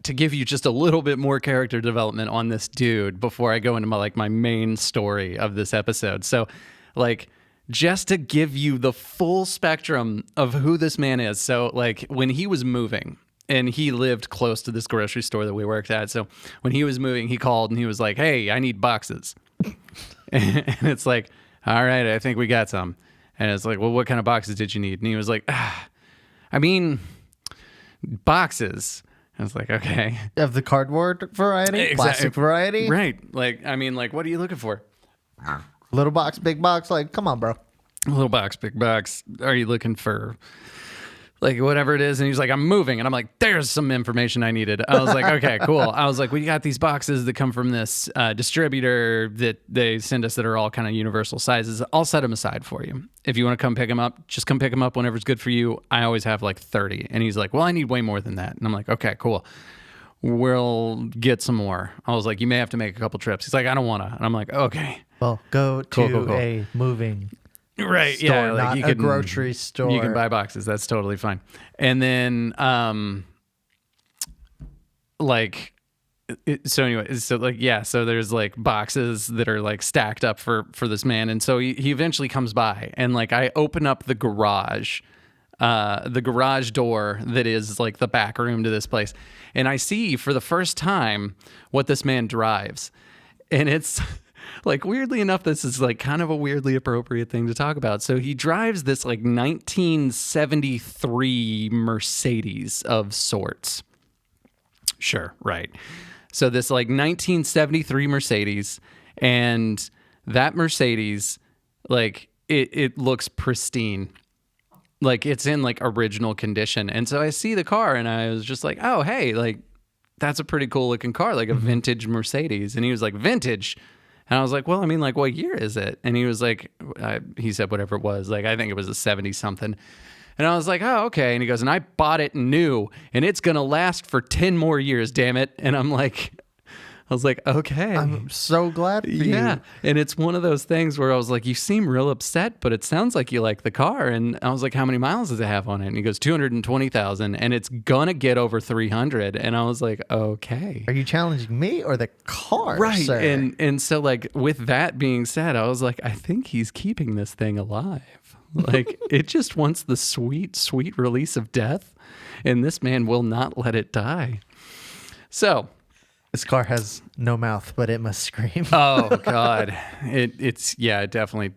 to give you just a little bit more character development on this dude before I go into my main story of this episode. So, like, just to give you the full spectrum of who this man is. So, like, when he was moving, and he lived close to this grocery store that we worked at. So when he was moving, he called and he was like, "Hey, I need boxes." And it's like, "All right, I think we got some." And it's like, "Well, what kind of boxes did you need?" And he was like, "I mean, boxes." I was like, "Okay." Of the cardboard variety? Plastic variety? Right. Like, I mean, like, what are you looking for? Little box, big box? Like, come on, bro. Little box, big box. Are you looking for, like, whatever it is? And he's like, "I'm moving." And I'm like, "There's some information I needed." I was like, "Okay, cool." I was like, "We got these boxes that come from this distributor that they send us that are all kind of universal sizes. I'll set them aside for you. If you want to come pick them up, just come pick them up whenever's good for you. I always have like 30. And he's like, "Well, I need way more than that." And I'm like, "Okay, cool. We'll get some more." I was like, "You may have to make a couple trips." He's like, "I don't want to." And I'm like, "Okay." Well, go to Cool. a moving Right, store, yeah, like not you a can, grocery store. You can buy boxes. That's totally fine. And then, so anyway, so like, yeah, so there's like boxes that are like stacked up for this man. And so he eventually comes by and like I open up the garage door that is like the back room to this place. And I see for the first time what this man drives. And it's like, weirdly enough, this is like kind of a weirdly appropriate thing to talk about. So he drives this like 1973 Mercedes of sorts. Sure, right. So this like 1973 Mercedes, and that Mercedes, like it looks pristine. Like it's in like original condition. And so I see the car and I was just like, "Oh, hey, like that's a pretty cool looking car, like a vintage Mercedes." And he was like, "Vintage?" And I was like, "Well, I mean, like, what year is it?" And he was like, he said whatever it was. Like, I think it was a 70 something. And I was like, "Oh, okay." And he goes, "And I bought it new and it's going to last for 10 more years, damn it." And I was like, "Okay." I'm so glad for Yeah. you. And it's one of those things where I was like, "You seem real upset, but it sounds like you like the car." And I was like, "How many miles does it have on it?" And he goes, 220,000, and it's gonna get over 300. And I was like, "Okay." Are you challenging me or the car, Right. sir? And so like with that being said, I was like, I think he's keeping this thing alive. Like it just wants the sweet, sweet release of death, and this man will not let it die. So This car has no mouth, but it must scream. oh God, it definitely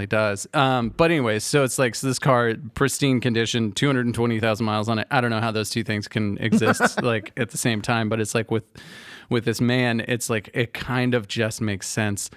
does. But anyways, so it's like, so this car, pristine condition, 220,000 miles on it. I don't know how those two things can exist like at the same time, but it's like with this man, it's like, it kind of just makes sense.